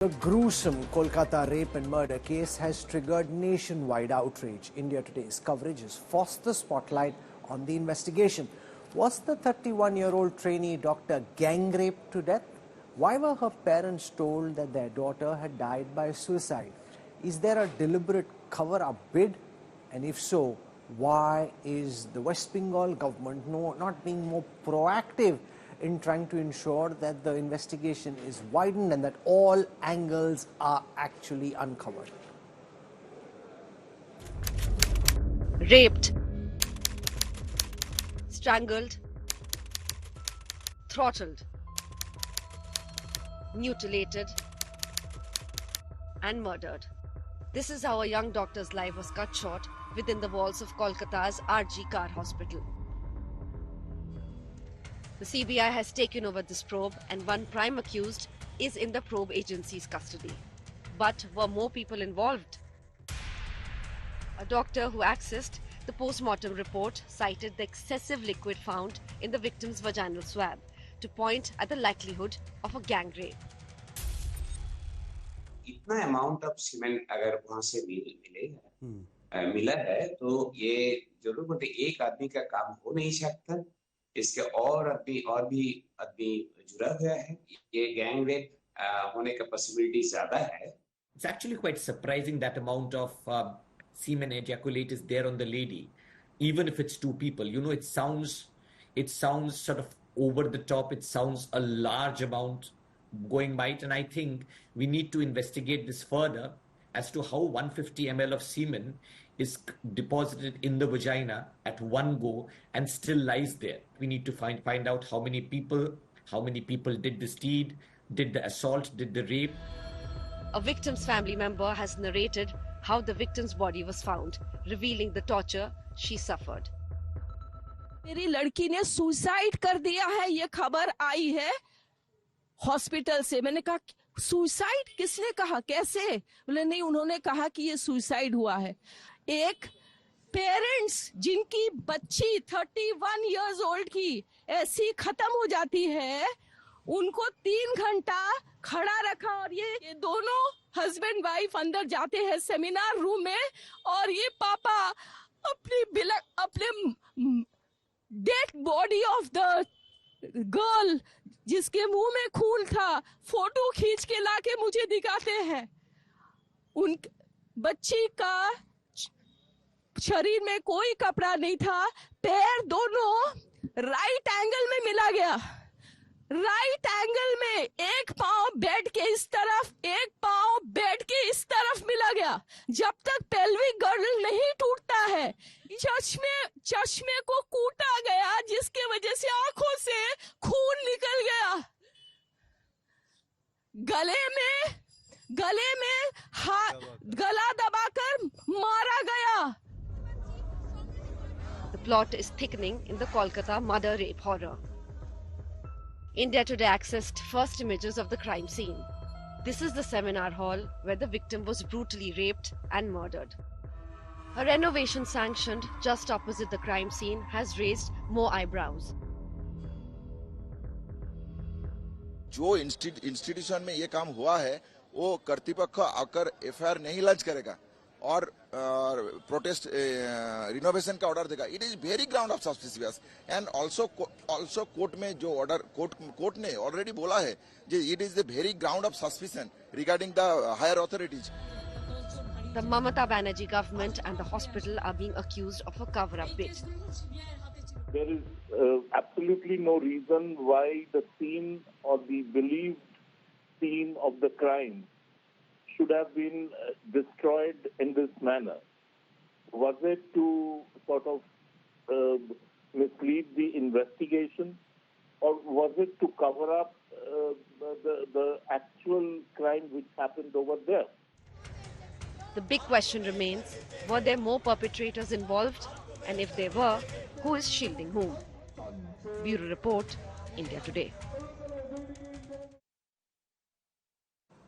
The gruesome Kolkata rape and murder case has triggered nationwide outrage. India Today's coverage has forced the spotlight on the investigation. Was the 31-year-old trainee doctor gang raped to death? Why were her parents told that their daughter had died by suicide? Is there a deliberate cover-up bid? And if so, why is the West Bengal government not being more proactive in trying to ensure that the investigation is widened and that all angles are actually uncovered? Raped, strangled, throttled, mutilated, and murdered. This is how a young doctor's life was cut short within the walls of Kolkata's RG Kar Hospital. The CBI has taken over this probe, and one prime accused is in the probe agency's custody. But were more people involved? A doctor who accessed the post-mortem report cited the excessive liquid found in the victim's vaginal swab to point at the likelihood of a gang rape. इतना amount of cement अगर वहां से मिला है तो ये जरूर बोलते एक आदमी का काम हो नहीं सकता. इसके और भी आदमी जुड़ा हुआ है. ये गैंग रेप होने का पॉसिबिलिटी ज्यादा है. It's actually quite surprising that amount of semen ejaculate is there on the lady, even if it's two people. You know, it sounds sort of over the top. It sounds a large amount going by it, and I think we need to investigate this further as to how 150 ml of semen is deposited in the vagina at one go and still lies there. We need to find out how many people did this deed, did the assault, did the rape. A victim's family member has narrated how the victim's body was found, revealing the torture she suffered. मेरी लड़की ने suicide कर दिया है, ये खबर आई है hospital से. मैंने कहा सुसाइड किसने कहा, कैसे? बोले नहीं, उन्होंने कहा कि ये सुसाइड हुआ है. एक पेरेंट्स जिनकी बच्ची 31 इयर्स ओल्ड की ऐसी खत्म हो जाती है, उनको 3 घंटा खड़ा रखा और ये दोनों हस्बैंड वाइफ अंदर जाते हैं सेमिनार रूम में और ये पापा अपने dead body of the girl जिसके मुंह में खून था फोटो खींच के लाके मुझे दिखाते हैं. उन बच्ची का शरीर में कोई कपड़ा नहीं था, पैर दोनों राइट एंगल में मिला गया. राइट एंगल में एक पांव बेड के इस तरफ, एक पांव बेड के इस तरफ मिला गया. जब तक पेल्विक गर्डल नहीं टूटता है, चश्मे को कूटा गया जिसके वजह से आंखों से खून निकल गया. गले में गला दबाकर मारा गया. The plot is thickening in the Kolkata murder rape horror. India Today accessed first images of the crime scene. This is the seminar hall where the victim was brutally raped and murdered. A renovation sanctioned just opposite the crime scene has raised more eyebrows. जो institution में ये काम हुआ है वो कर्तृपक्ष आकर FIR नहीं launch करेगा और प्रोटेस्ट रिनोवेशन का ऑर्डर देगा. It is very ground of suspicious and also court में जो ऑर्डर कोर्ट ने ऑलरेडी बोला है कि it is the very ground of suspicion regarding the higher authorities. The Mamata Banerjee government and the hospital are being accused of a cover-up bid. There is absolutely no reason why the scene or the believed scene of the crime should have been destroyed in this manner. Was it to sort of mislead the investigation, or was it to cover up the actual crime which happened over there? The big question remains, were there more perpetrators involved? And if there were, who is shielding whom? Bureau Report, India Today.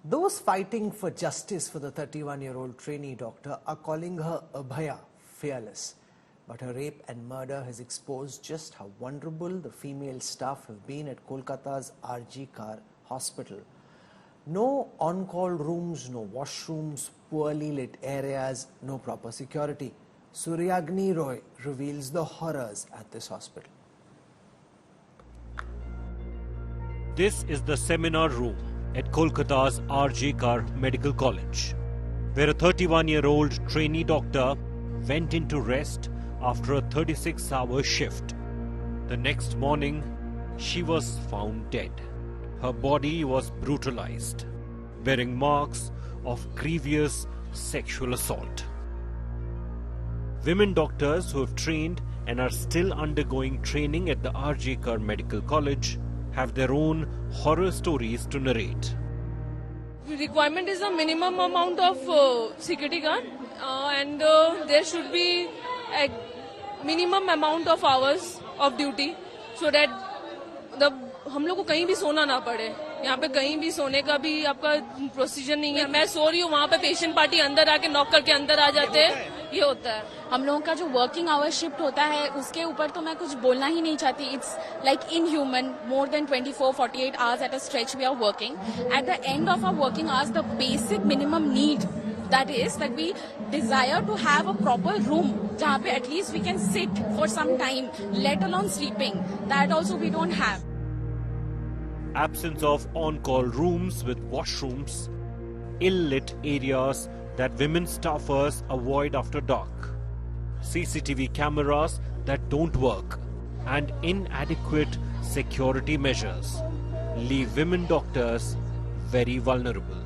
Those fighting for justice for the 31-year-old trainee doctor are calling her Abhaya, fearless. But her rape and murder has exposed just how vulnerable the female staff have been at Kolkata's RG Kar Hospital. No on-call rooms, no washrooms, poorly lit areas, no proper security. Suryagni Roy reveals the horrors at this hospital. This is the seminar room at Kolkata's R.J. Kar Medical College, where a 31-year-old trainee doctor went into rest after a 36-hour shift. The next morning, she was found dead. Her body was brutalized, bearing marks of grievous sexual assault. Women doctors who have trained and are still undergoing training at the R.J. Kar Medical College have their own horror stories to narrate. The requirement is a minimum amount of security guard and there should be a minimum amount of hours of duty so that हम लोग को कहीं भी सोना ना पड़े. यहाँ पे कहीं भी सोने का भी आपका प्रोसीजर नहीं है. मैं सो रही हूँ, वहाँ पे पेशेंट पार्टी अंदर आके नॉक करके अंदर आ जाते हैं. ये होता है. हम लोगों का जो वर्किंग आवर शिफ्ट होता है उसके ऊपर तो मैं कुछ बोलना ही नहीं चाहती. It's like inhuman. More than 24-48 hours at a stretch we are working. At the end of our working hours the basic minimum need that is that we desire to have a proper room जहाँ पे at least we can sit for some time, let alone sleeping. That also we don't have. Absence of on-call rooms with washrooms, ill-lit areas that women staffers avoid after dark, CCTV cameras that don't work, and inadequate security measures leave women doctors very vulnerable.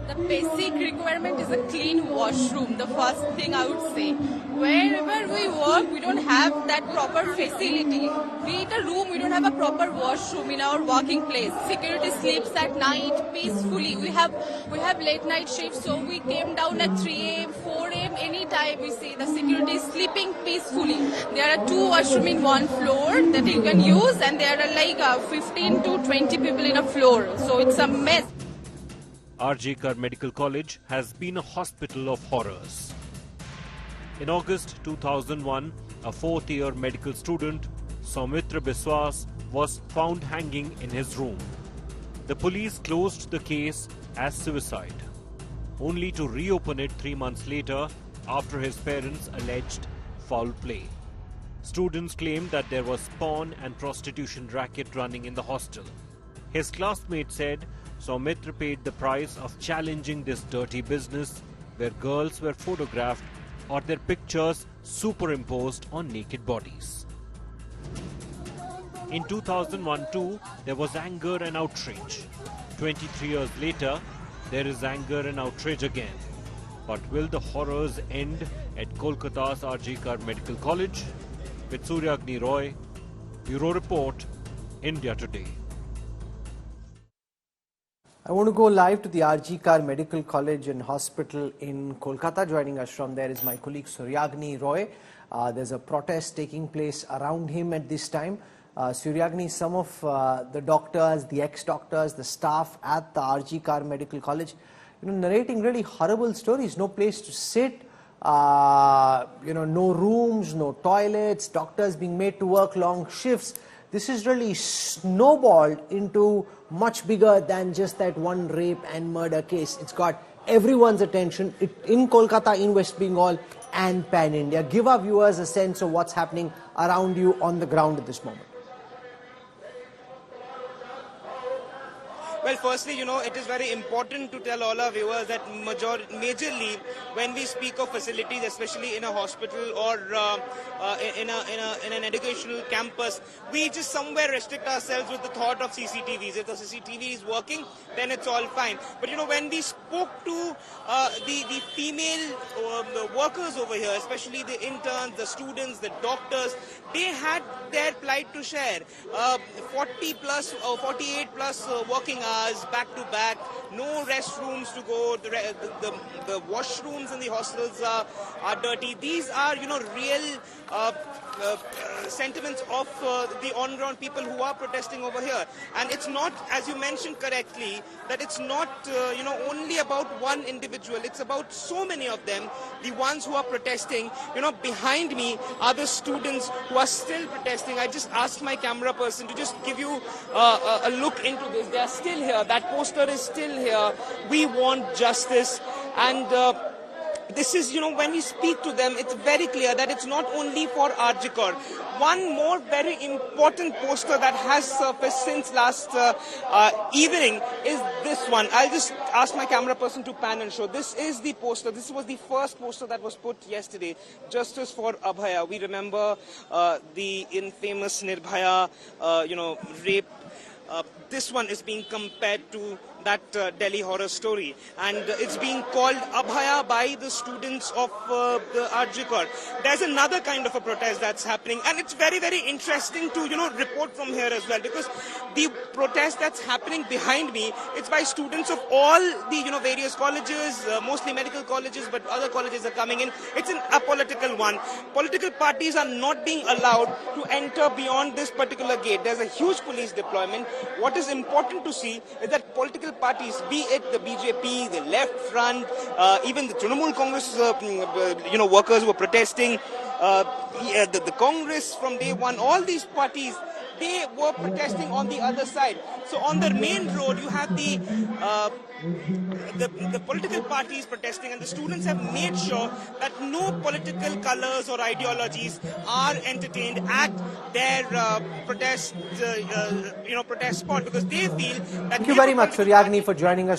The basic requirement is a clean washroom, the first thing I would say. Wherever we work, we don't have that proper facility. Be it a room, we don't have a proper washroom in our working place. Security sleeps at night peacefully. We have late night shifts, so we came down at 3 a.m., 4 a.m., any time we see the security is sleeping peacefully. There are 2 washrooms in one floor that you can use, and there are like 15 to 20 people in a floor. So it's a mess. R.J. Kar Medical College has been a hospital of horrors. In August 2001, a 4th-year medical student, Soumitra Biswas, was found hanging in his room. The police closed the case as suicide, only to reopen it 3 months later after his parents alleged foul play. Students claimed that there was porn and prostitution racket running in the hostel. His classmates said Soumitra paid the price of challenging this dirty business where girls were photographed or their pictures superimposed on naked bodies. In 2001 too, there was anger and outrage. 23 years later, there is anger and outrage again. But will the horrors end at Kolkata's R.J. Kar Medical College? With Suryagni Roy, Bureau Report, India Today. I want to go live to the R.J. Kar Medical College and Hospital in Kolkata. Joining us from there is my colleague Suryagni Roy. There's a protest taking place around him at this time. Suryagni, some of the doctors, the ex-doctors, the staff at the R.J. Kar Medical College, narrating really horrible stories. No place to sit, no rooms, no toilets, doctors being made to work long shifts. This is really snowballed into much bigger than just that one rape and murder case. It's got everyone's attention in Kolkata, in West Bengal and pan-India. Give our viewers a sense of what's happening around you on the ground at this moment. Well, firstly, it is very important to tell all our viewers that majorly when we speak of facilities, especially in a hospital or in an educational campus, we just somewhere restrict ourselves with the thought of CCTVs. If the CCTV is working, then it's all fine. But when we spoke to the female workers over here, especially the interns, the students, the doctors, they had their plight to share. 40 plus or 48 plus working hours back to back, no restrooms to go, the washrooms in the hostels are dirty. These are real sentiments of the on-ground people who are protesting over here. And it's not, as you mentioned correctly, that it's not only about one individual. It's about so many of them, the ones who are protesting. Behind me are the students who are still protesting. I just asked my camera person to just give you a look into this. They are still here. that poster is still here. We want justice. And this is, when we speak to them, it's very clear that it's not only for RG Kar. One more very important poster that has surfaced since last evening is this one. I'll just ask my camera person to pan and show. This is the poster. This was the first poster that was put yesterday. Justice for Abhaya. We remember the infamous Nirbhaya, rape. This one is being compared to that Delhi horror story, and it's being called Abhaya by the students of the RG Kar. There's another kind of a protest that's happening, and it's very, very interesting to report from here as well, because the protest that's happening behind me, it's by students of all the various colleges, mostly medical colleges, but other colleges are coming in. It's an apolitical one. Political parties are not being allowed to enter beyond this particular gate. There's a huge police deployment. What is important to see is that political parties, be it the BJP, the Left Front, even the Trinamool Congress, workers who were protesting, the Congress from day one, all these parties, they were protesting on the other side. So on the main road, you have the political parties protesting, and the students have made sure that no political colors or ideologies are entertained at their protest spot, because they feel that... Thank you very much, Suryagini, for joining us.